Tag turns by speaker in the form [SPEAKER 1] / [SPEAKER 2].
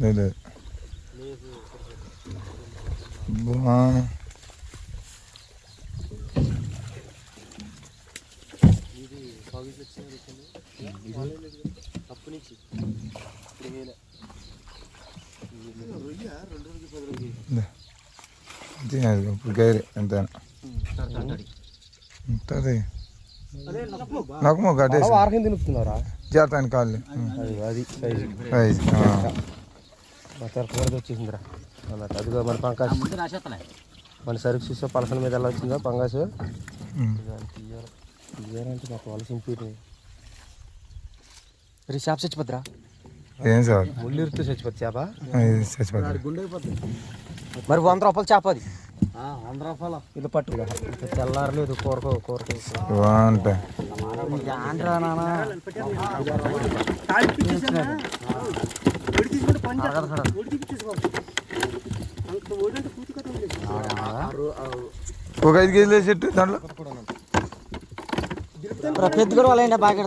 [SPEAKER 1] లేదు ఇప్పుడు గైరి ఎంతైనా ఉంటుంది నాకు కట్టేసి
[SPEAKER 2] వారం తినుకున్నారా
[SPEAKER 1] చేస్తాను కాళ్ళు
[SPEAKER 2] అది వచ్చేసిందిరా అన్నట్టు అదిగో మన పంకాస్ మన సరుకు చూసా పలసల మీద ఎలా వచ్చిందా పంకాసు తీయాలంటే మాకు వాళ్ళ సింపి చేప చచ్చిపోద్దిరా
[SPEAKER 1] ఏం సార్
[SPEAKER 2] ముళ్ళు ఇరుతూ చచ్చిపోద్ది చేప
[SPEAKER 1] చచ్చిపోతుంది
[SPEAKER 2] మరి 100 రూపాయలు చేప అది 100 రూపాయలు ఇది పట్టుగా తెల్లారలేదు కూరకో
[SPEAKER 1] బాగుంటాయి ఒక 5 కేజీలు చెట్టు దాంట్లో
[SPEAKER 2] పెద్ద కూడా వాళ్ళ బాగా